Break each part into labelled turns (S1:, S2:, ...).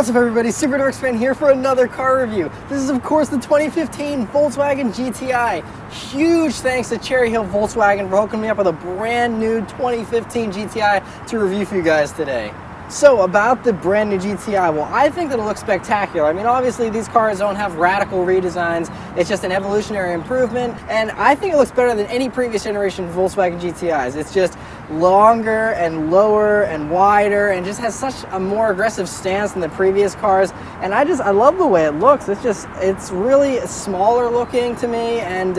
S1: What's up everybody, Super Dorks fan here for another car review. This is of course the 2015 Volkswagen GTI. Huge thanks to Cherry Hill Volkswagen for hooking me up with a brand new 2015 GTI to review for you guys today. So about the brand new GTI, well, I think that it looks spectacular. I mean, obviously these cars don't have radical redesigns. It's just an evolutionary improvement, and I think it looks better than any previous generation Volkswagen GTIs. It's just longer and lower and wider, and just has such a more aggressive stance than the previous cars. And I love the way it looks. It's really smaller looking to me, and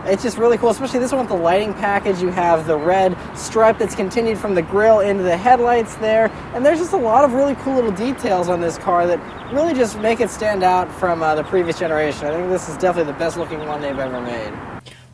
S1: it's just really cool, especially this one with the lighting package. You have the red stripe that's continued from the grille into the headlights there, and there's just a lot of really cool little details on this car that really just make it stand out from the previous generation. I think this is definitely the best looking one they've ever made.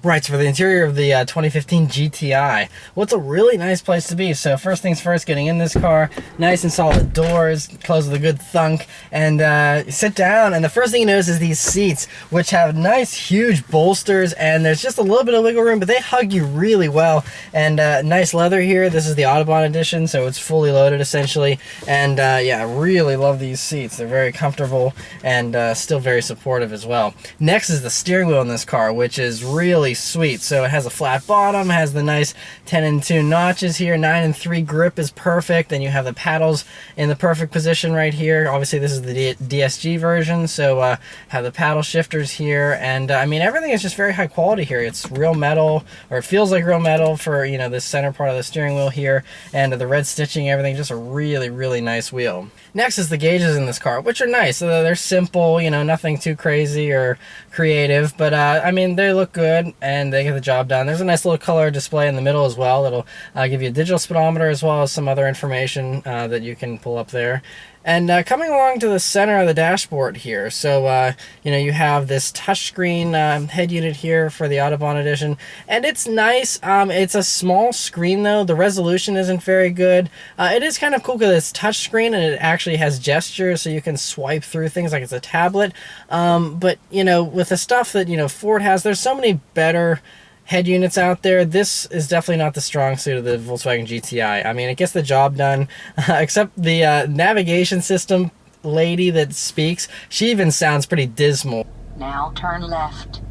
S1: Right, so for the interior of the 2015 GTI, well, it's a really nice place to be. So first things first, getting in this car, nice and solid doors, close with a good thunk, and sit down, and the first thing you notice is these seats, which have nice huge bolsters, and there's just a little bit of wiggle room, but they hug you really well. And nice leather here. This is the Autobahn edition, so it's fully loaded essentially. And yeah, I really love these seats. They're very comfortable and still very supportive as well. Next is the steering wheel in this car, which is really sweet. So it has a flat bottom, has the nice 10 and 2 notches here, 9 and 3 grip is perfect. Then you have the paddles in the perfect position right here. Obviously this is the DSG version, so have the paddle shifters here, and I mean, everything is just very high quality here. It's real metal, or it feels like real metal for, you know, this center part of the steering wheel here, and the red stitching, everything, just a really nice wheel. Next is the gauges in this car, which are nice. So they're simple, you know, nothing too crazy or creative, but I mean, they look good and they get the job done. There's a nice little color display in the middle as well that'll give you a digital speedometer as well as some other information that you can pull up there. And coming along to the center of the dashboard here, so you know, you have this touchscreen head unit here for the Autobahn edition, and it's nice. It's a small screen though. The resolution isn't very good. It is kind of cool because it's touchscreen and it actually has gestures, so you can swipe through things like it's a tablet. But you know, with the stuff that, you know, Ford has, there's so many better head units out there. This is definitely not the strong suit of the Volkswagen GTI. I mean, it gets the job done, except the navigation system lady that speaks, she even sounds pretty dismal.
S2: Now turn left.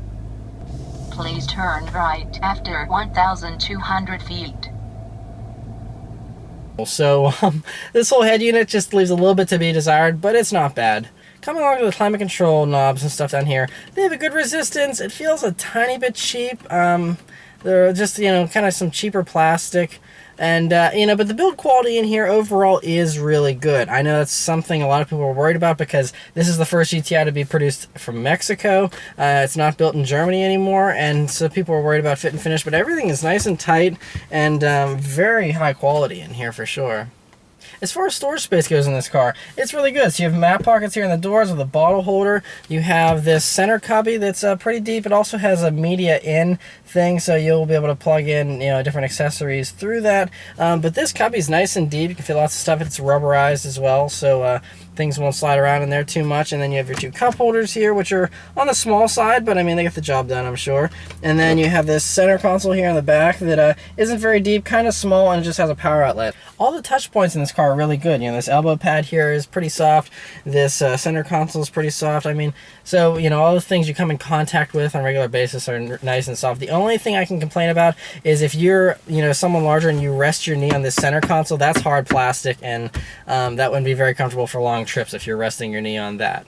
S2: Please turn right after 1,200 feet.
S1: So this whole head unit just leaves a little bit to be desired, but it's not bad. Coming along to the climate control knobs and stuff down here, they have a good resistance. It feels a tiny bit cheap. They're just, you know, kind of some cheaper plastic. And, you know, but the build quality in here overall is really good. I know that's something a lot of people are worried about because this is the first GTI to be produced from Mexico. It's not built in Germany anymore, and so people are worried about fit and finish, but everything is nice and tight and very high quality in here for sure. As far as storage space goes in this car, it's really good. So you have map pockets here in the doors with a bottle holder. You have this center cubby that's pretty deep. It also has a media in thing, so you'll be able to plug in, you know, different accessories through that. But this cubby is nice and deep. You can fit lots of stuff. It's rubberized as well, so things won't slide around in there too much. And then you have your 2 cup holders here, which are on the small side, but I mean, they get the job done, I'm sure. And then you have this center console here in the back that isn't very deep, kind of small, and it just has a power outlet. All the touch points in this car are really good. You know, this elbow pad here is pretty soft. This center console is pretty soft. I mean, so, you know, all the things you come in contact with on a regular basis are nice and soft. The only thing I can complain about is if you're, you know, someone larger and you rest your knee on this center console, that's hard plastic, and that wouldn't be very comfortable for long trips if you're resting your knee on that.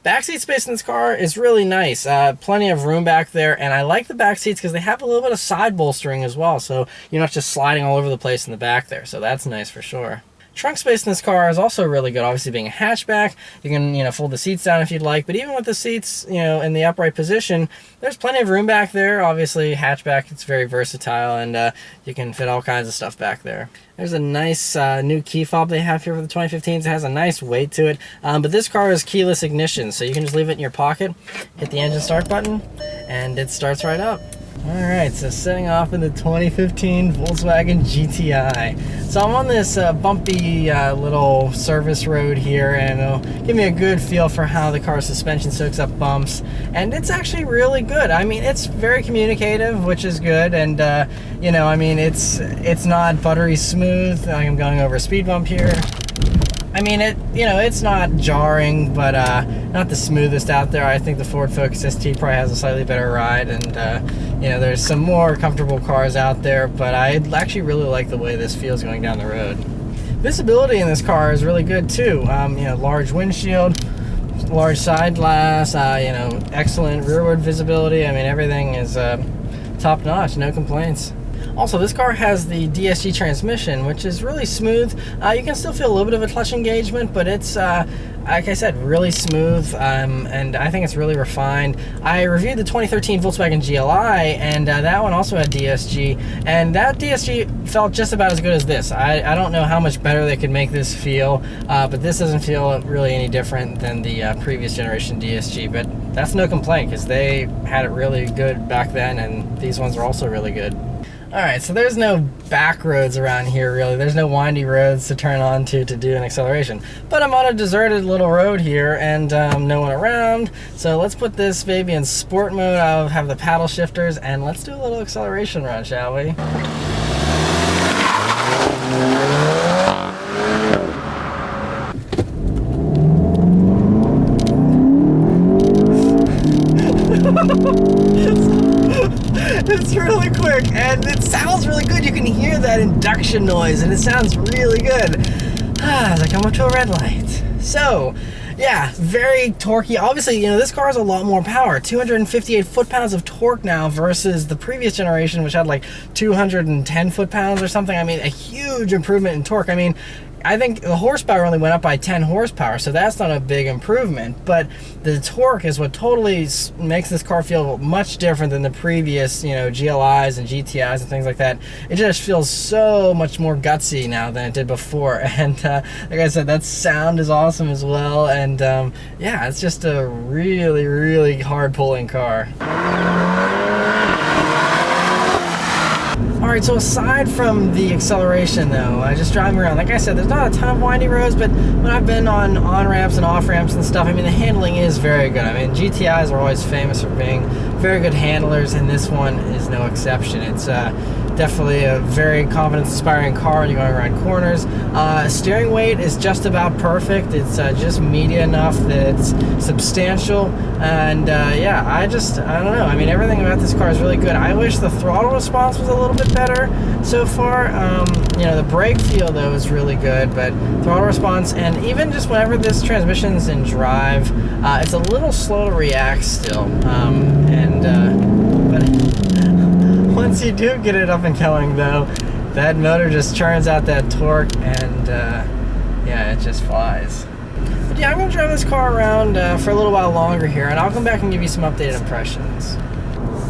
S1: Backseat space in this car is really nice. Plenty of room back there, and I like the back seats because they have a little bit of side bolstering as well, so you're not just sliding all over the place in the back there, so that's nice for sure. Trunk space in this car is also really good. Obviously, being a hatchback, you can, you know, fold the seats down if you'd like, but even with the seats, you know, in the upright position, there's plenty of room back there. Obviously, hatchback, it's very versatile, and you can fit all kinds of stuff back there. There's a nice new key fob they have here for the 2015s. It has a nice weight to it, but this car is keyless ignition, so you can just leave it in your pocket, hit the engine start button, and it starts right up. Alright, so setting off in the 2015 Volkswagen GTI. So I'm on this bumpy little service road here, and it'll give me a good feel for how the car's suspension soaks up bumps. And it's actually really good. I mean, it's very communicative, which is good, and you know, I mean, it's not buttery smooth. I'm going over a speed bump here. I mean, it's not jarring, but not the smoothest out there. I think the Ford Focus ST probably has a slightly better ride, and there's some more comfortable cars out there, but I actually really like the way this feels going down the road. Visibility in this car is really good too. Large windshield, large side glass, excellent rearward visibility. I mean, everything is top notch, no complaints. Also, this car has the DSG transmission, which is really smooth. You can still feel a little bit of a clutch engagement, but it's, like I said, really smooth, and I think it's really refined. I reviewed the 2013 Volkswagen GLI, and that one also had DSG, and that DSG felt just about as good as this. I don't know how much better they could make this feel, but this doesn't feel really any different than the previous generation DSG, but that's no complaint, because they had it really good back then, and these ones are also really good. Alright, so there's no back roads around here really. There's no windy roads to turn on to do an acceleration. But I'm on a deserted little road here and no one around. So let's put this baby in sport mode. I'll have the paddle shifters and let's do a little acceleration run, shall we? It's really quick and it sounds really good. You can hear that induction noise and it sounds really good as I come up to a red light. So yeah, very torquey. Obviously, this car has a lot more power. 258 foot-pounds of torque now versus the previous generation, which had like 210 foot-pounds or something. I mean, a huge improvement in torque. I mean, I think the horsepower only went up by 10 horsepower, so that's not a big improvement, but the torque is what totally makes this car feel much different than the previous, GLIs and GTIs and things like that. It just feels so much more gutsy now than it did before, and like I said, that sound is awesome as well, and yeah, it's just a really, really hard-pulling car. Alright, so aside from the acceleration though, just driving around, like I said, there's not a ton of windy roads, but when I've been on on-ramps and off-ramps and stuff, I mean, the handling is very good. I mean, GTIs are always famous for being very good handlers, and this one is no exception. It's definitely a very confidence-inspiring car when you're going around corners. Steering weight is just about perfect. It's just media enough that it's substantial, and yeah, I don't know. I mean, everything about this car is really good. I wish the throttle response was a little bit better so far. The brake feel though is really good, but throttle response, and even just whenever this transmission's in drive, it's a little slow to react still. But once you do get it up and going though, that motor just churns out that torque, and yeah, it just flies. But yeah, I'm going to drive this car around for a little while longer here, and I'll come back and give you some updated impressions.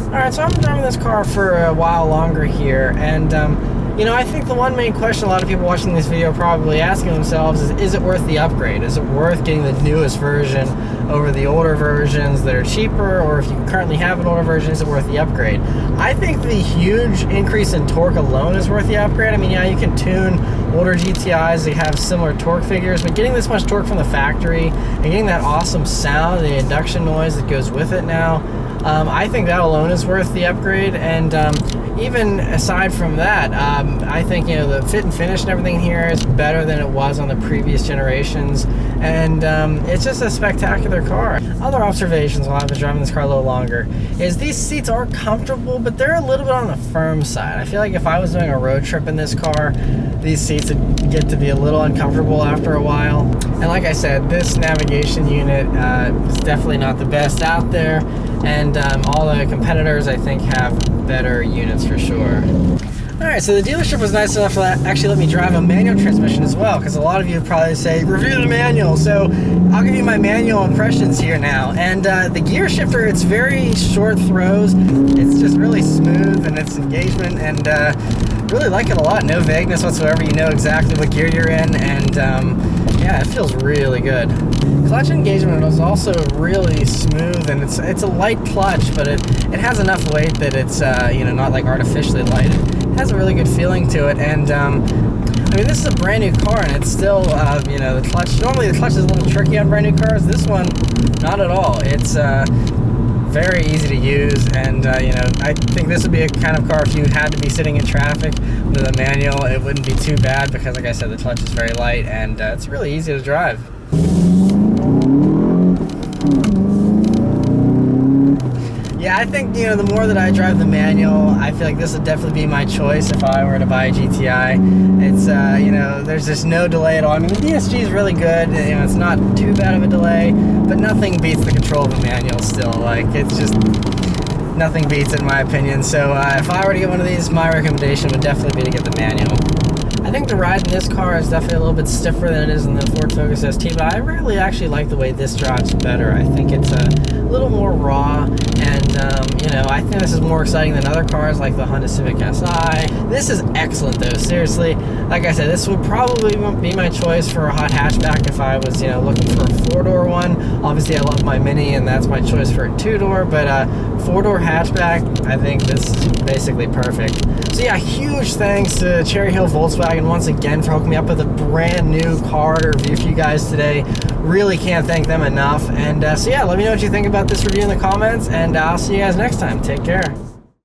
S1: Alright, so I'm driving this car for a while longer here, and I think the one main question a lot of people watching this video are probably asking themselves is it worth the upgrade? Is it worth getting the newest version over the older versions that are cheaper, or if you currently have an older version, is it worth the upgrade? I think the huge increase in torque alone is worth the upgrade. I mean, yeah, you can tune older GTIs that have similar torque figures, but getting this much torque from the factory and getting that awesome sound, the induction noise that goes with it now, I think that alone is worth the upgrade. And even aside from that, I think the fit and finish and everything here is better than it was on the previous generations, and it's just a spectacular car. Other observations while I've been driving this car a little longer is these seats are comfortable, but they're a little bit on the firm side. I feel like if I was doing a road trip in this car, these seats would get to be a little uncomfortable after a while. And like I said, this navigation unit is definitely not the best out there, and all the competitors I think have better units for sure. Alright, so the dealership was nice enough to actually let me drive a manual transmission as well, because a lot of you would probably say, review the manual, so I'll give you my manual impressions here now. And the gear shifter, it's very short throws, it's just really smooth in its engagement, and really like it a lot. No vagueness whatsoever, you know exactly what gear you're in, and yeah, it feels really good. Clutch engagement is also really smooth, and it's a light clutch, but it has enough weight that it's not like artificially light. It has a really good feeling to it, and I mean, this is a brand new car, and it's still the clutch. Normally the clutch is a little tricky on brand new cars. This one, not at all. It's very easy to use, and you know, I think this would be a kind of car if you had to be sitting in traffic with a manual, it wouldn't be too bad because, like I said, the clutch is very light and it's really easy to drive. Yeah, I think, you know, the more that I drive the manual, I feel like this would definitely be my choice if I were to buy a GTI. It's, you know, there's just no delay at all. I mean, the DSG is really good. You know, it's not too bad of a delay, but nothing beats the control of a manual still. Like, it's just, nothing beats it in my opinion. So if I were to get one of these, my recommendation would definitely be to get the manual. I think the ride in this car is definitely a little bit stiffer than it is in the Ford Focus ST, but I really actually like the way this drives better. I think it's a little more raw, and you know, I think this is more exciting than other cars like the Honda Civic Si. This is excellent though, seriously. Like I said, this would probably be my choice for a hot hatchback if I was, you know, looking for a four-door one. Obviously, I love my Mini, and that's my choice for a two-door, but four-door hatchback, I think this is basically perfect. So yeah, huge thanks to Cherry Hill Volkswagen once again for hooking me up with a brand new car to review for you guys today. Really can't thank them enough. And so yeah, let me know what you think about this review in the comments, and I'll see you guys next time. Take care.